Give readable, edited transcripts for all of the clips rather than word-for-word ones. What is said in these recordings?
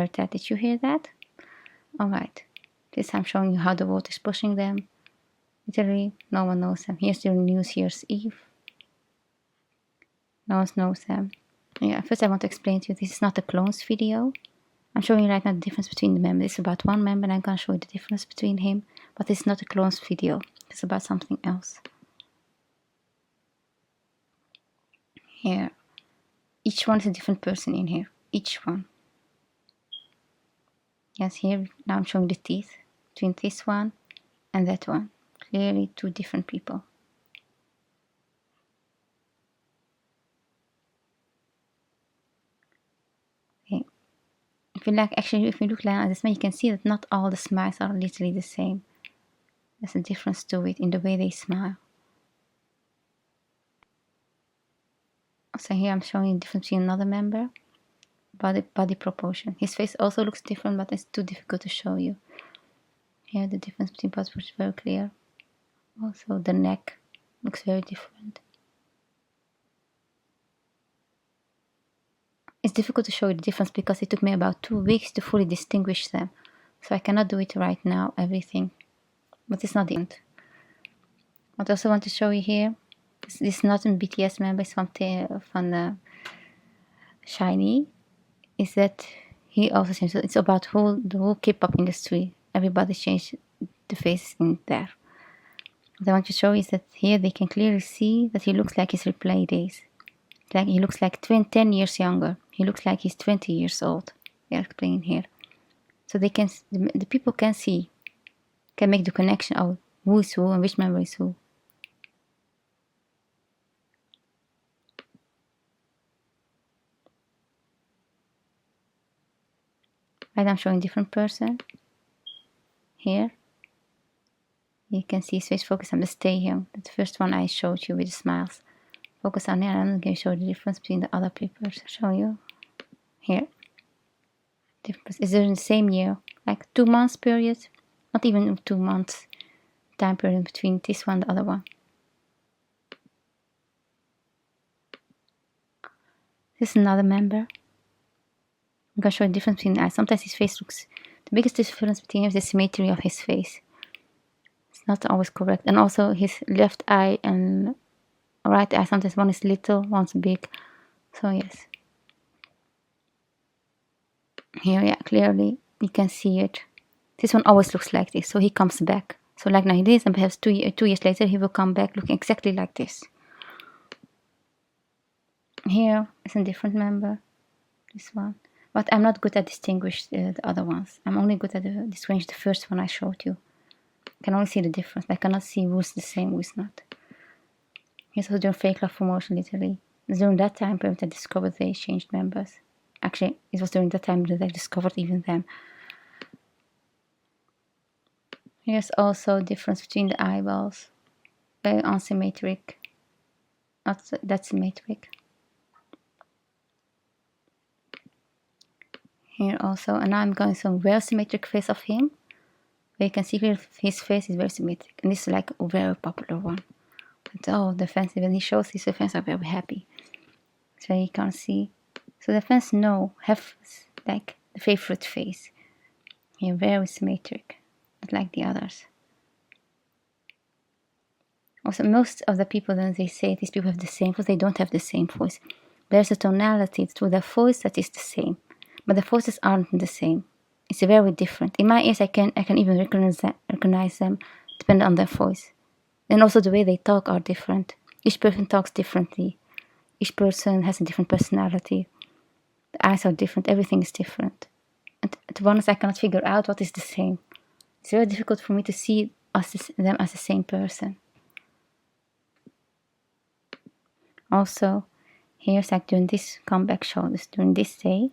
heard that. Did you hear that? Alright. This I'm showing you how the water is pushing them. Literally, no one knows them. Here's the news, here's Eve. No one knows them. Yeah, first I want to explain to you, this is not a clones video. I'm showing you right now the difference between the members. It's about one member and I'm going to show you the difference between him. But it's not a clones video. It's about something else. Here. Each one is a different person in here. Each one. Yes, here now I'm showing the teeth between this one and that one. Clearly two different people. Okay. If you look like this man, you can see that not all the smiles are literally the same. There's a difference to it in the way they smile. So here I'm showing the difference between another member. Body proportion. His face also looks different, but it's too difficult to show you. Here the difference between body proportion is very clear. Also the neck looks very different. It's difficult to show you the difference because it took me about 2 weeks to fully distinguish them. So I cannot do it right now, everything. But it's not the end. What I also want to show you here, this is not a BTS member, it's from SHINee, is that he also changed. It's about the whole K-pop industry. Everybody changed the face in there. What I want to show you is that here they can clearly see that he looks like his replay days. Like he looks like 10 years younger. He looks like he's 20 years old. They're explaining here. So they can, the people can see, can make the connection of who is who and which member is who. Right, I'm showing different person. Here. You can see his face. Focus on the Stay Young. That's the first one I showed you with the smiles. Focus on there, and I'm going to show the difference between the other people. I'll show you. Here. Difference. Is there in the same year? Like 2 months period? Not even 2 months time period between this one and the other one. This is another member. I'm going to show the difference between the eyes. Sometimes his face looks... The biggest difference between him is the symmetry of his face. It's not always correct. And also his left eye and right eye. Sometimes one is little, one's big. So yes. Here, yeah, clearly you can see it. This one always looks like this. So he comes back. So like now he did, and perhaps 2 years later he will come back looking exactly like this. Here is a different member. This one. But I'm not good at distinguishing the other ones. I'm only good at distinguishing the first one I showed you. I can only see the difference. I cannot see who's the same, who's not. Here's also doing fake love promotion, literally. It's during that time period I discovered they changed members. Actually, it was during that time that I discovered even them. Here's also a difference between the eyeballs. Very unsymmetric. Not that symmetric. Here also, and now I'm going some very symmetric face of him. Where you can see his face is very symmetric. And this is like a very popular one. But oh, the fans, when he shows this, the fans are very happy. So you can't see. So the fans have like the favorite face. Here, very symmetric. Not like the others. Also, most of the people, when they say these people have the same voice, they don't have the same voice. There's a tonality to their voice that is the same. But the voices aren't the same. It's very different. In my ears, I can even recognize them depending on their voice. And also the way they talk are different. Each person talks differently. Each person has a different personality. The eyes are different. Everything is different. And to be honest, I cannot figure out what is the same. It's very difficult for me to see them as the same person. Also, here's like during this comeback show, during this day,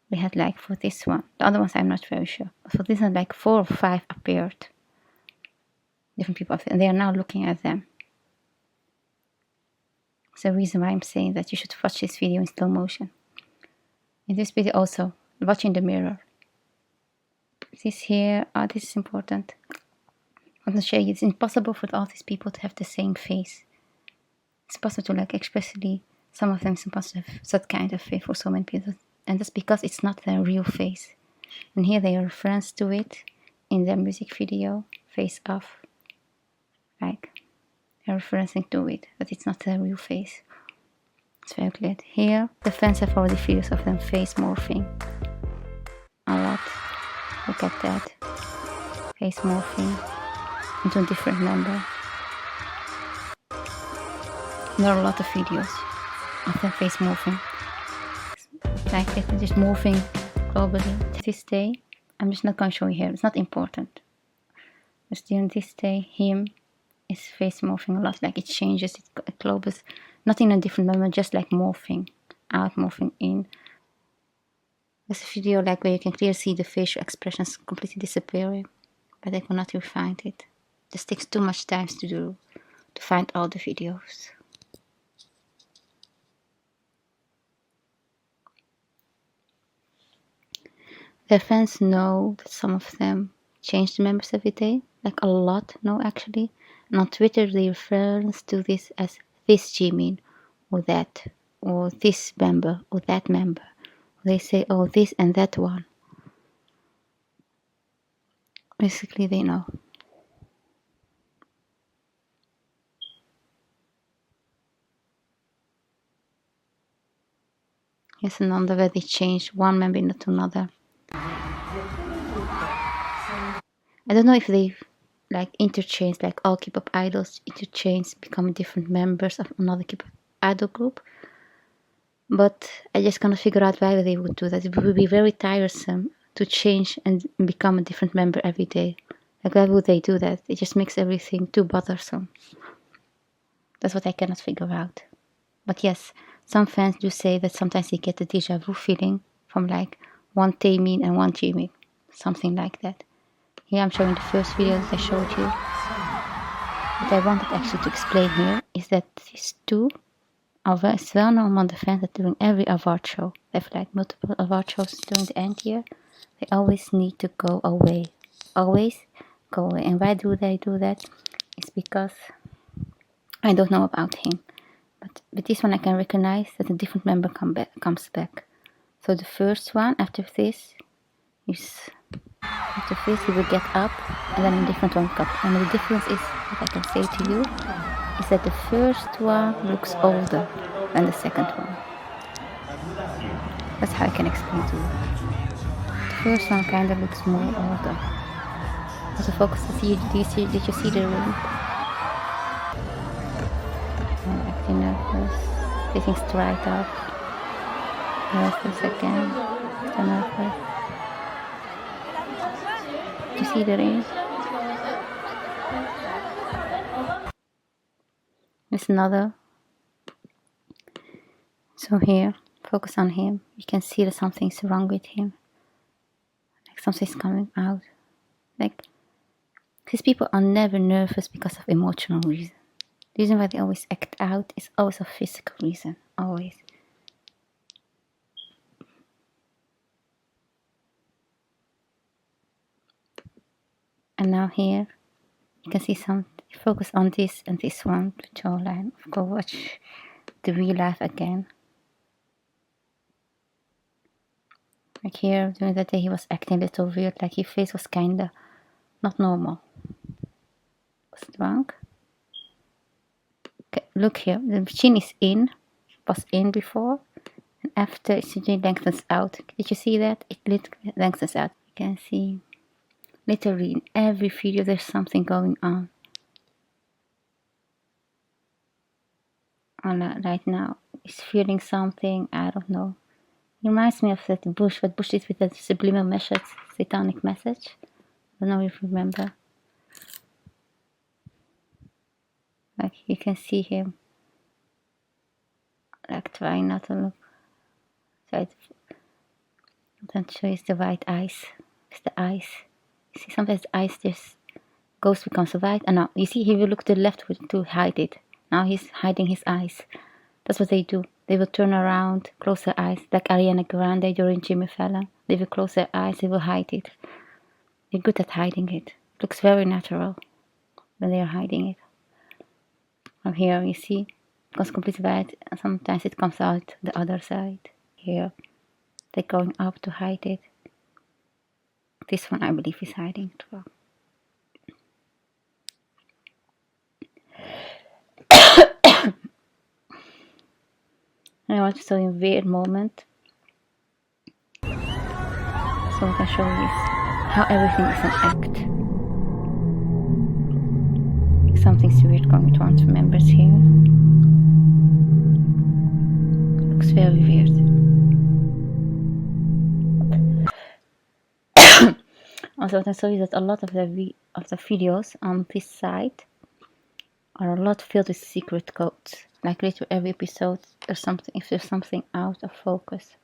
we had like for this one. The other ones I'm not very sure. But for this one, like 4 or 5 appeared. Different people, and they are now looking at them. It's the reason why I'm saying that you should watch this video in slow motion. In this video also, watch in the mirror. This here, this is important. I want to show you, it's impossible for all these people to have the same face. It's possible to like, especially some of them, it's impossible to have that kind of face for so many people. and that's because it's not their real face. And here they reference to it in their music video, Face Off. Like, they're referencing to it, but it's not their real face. It's very clear. Here, the fans have already videos of them face morphing a lot. Look at that. Face morphing into a different member. There are a lot of videos of their face morphing. Like they're just morphing globally. This day, I'm just not going to show you here. It's not important. Just during this day, him is face morphing a lot. Like it changes, it globes. Not in a different member, just like morphing out, morphing in. There's a video like where you can clearly see the facial expressions completely disappearing, but I could not find it. This takes too much time to do, to find all the videos. Their fans know that some of them change the members every day, like a lot know actually. And on Twitter they reference to this as this Jimin, or that, or this member, or that member. They say, oh, this and that one. Basically, they know. Here's another where they change one member into another. I don't know if they like interchange, like all K-pop idols interchange, become different members of another K-pop idol group. But I just cannot figure out why they would do that. It would be very tiresome to change and become a different member every day. Like, why would they do that? It just makes everything too bothersome. That's what I cannot figure out. But yes, some fans do say that sometimes they get the deja vu feeling from like one Taemin and one Jimin. Something like that. Here I'm showing the first video that I showed you. What I wanted actually to explain here is that these two are well known among the fans that during every award show, they have like multiple award shows during the end year, they always need to go away. Always go away. And why do they do that? It's because I don't know about him. But this one I can recognize that a different member comes back. So the first one after this is he will get up and then a different one comes. And the difference is, what I can say to you, is that the first one looks older than the second one. That's how I can explain to you. The first one kind of looks more older. Also focus to see, did you see the ring? I'm acting nervous, getting straight up. Nervous again, still nervous. You see the ring? There's another. So here, focus on him. You can see that something's wrong with him. Like something's coming out. Like, these people are never nervous because of emotional reason. The reason why they always act out is always a physical reason. Always. And now here, you can see some, focus on this and this one, the jawline. Go watch the real life again. Like here, during that day he was acting a little weird, like his face was kinda not normal. Was drunk. Okay, look here, the chin is in, was in before, and after it lengthens out. Did you see that? It lengthens out. You can see, literally in every video there's something going on. Right now, he's feeling something, I don't know. It reminds me of that Bush, what Bush did with the subliminal message, satanic message. I don't know if you remember. Like you can see him, like trying not to look. Don't show you the white eyes. It's the eyes. You see, sometimes the eyes just ghost becomes white. And now you see, he will look to the left to hide it. Now he's hiding his eyes. That's what they do. They will turn around, close their eyes, like Ariana Grande during Jimmy Fallon. They will close their eyes, they will hide it. They're good at hiding it. It looks very natural when they are hiding it. Now here, you see, it goes completely white, and sometimes it comes out the other side. Here. They're going up to hide it. This one, I believe, is hiding it well. And I want to show you a weird moment. So what I show you is how everything is an act. Something's weird going with one of the members here. Looks very weird. Also, what I saw is that a lot of the videos on this site are a lot filled with secret codes. Like literally every episode, there's something. If there's something out of focus,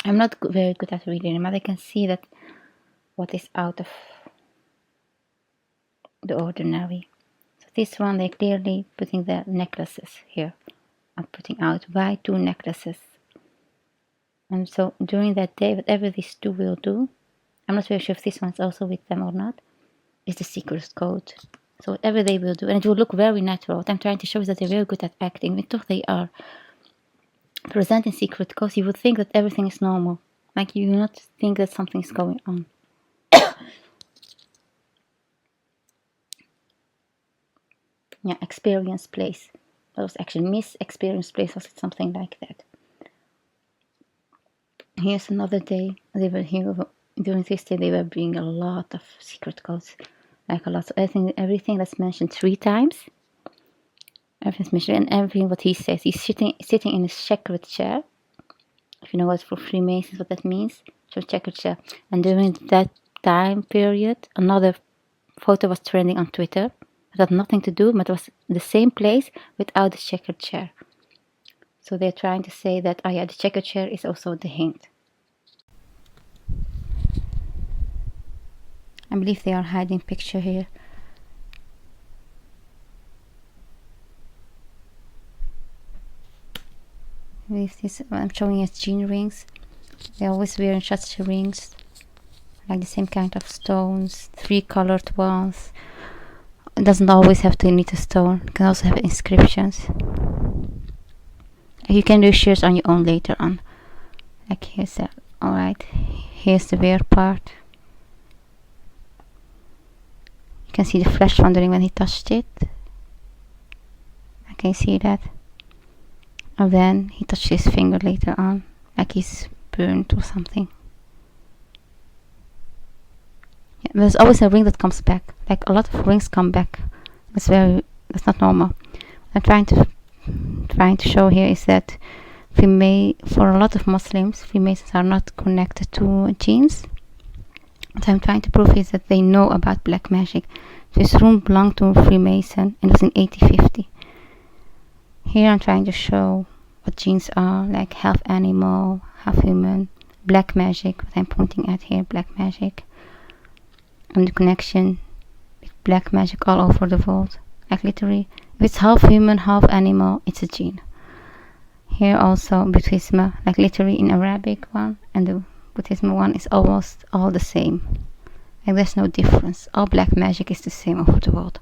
I'm not very good at reading them, but I can see that what is out of the ordinary. So this one, they're clearly putting the necklaces here. I'm putting out why 2 necklaces. And so during that day, whatever these 2 will do, I'm not very sure if this one's also with them or not, is the secret code. So whatever they will do, and it will look very natural. What I'm trying to show is that they're very good at acting. Even though they are presenting secret codes, you would think that everything is normal. Like you do not think that something is going on. Yeah, experience place. That was actually Miss Experience Place, was it something like that? Here's another day. They were here during this day. They were bringing a lot of secret codes, like a lot. So everything that's mentioned 3 times. Everything's mentioned, and everything what he says. He's sitting in a checkered chair. If you know what for Freemasons, what that means, so checkered chair. And during that time period, another photo was trending on Twitter. It had nothing to do, but it was the same place without the checkered chair. So they're trying to say that, oh yeah, the checkered chair is also the hint. I believe they are hiding picture here. With this, I'm showing you gene rings. They're always wearing such rings, like the same kind of stones, 3 colored ones. It doesn't always have to need a stone. It can also have inscriptions. You can do research on your own later on. Like here's that. Alright, here's the weird part. You can see the flesh wandering when he touched it. I can see that. And then he touched his finger later on, like he's burned or something. Yeah, there's always a ring that comes back. Like a lot of rings come back. That's not normal. What I'm trying to show here is that for a lot of Muslims, Freemasons are not connected to genes. What I'm trying to prove is that they know about black magic. This room belonged to a Freemason, and it was in 1850. Here I'm trying to show what genes are, like half animal, half human, black magic, what I'm pointing at here, black magic, and the connection with black magic all over the world. Like literally, if it's half human, half animal, it's a gene. Here also Buddhism, like literally in Arabic one, and the Buddhism one is almost all the same. Like there's no difference. All black magic is the same over the world.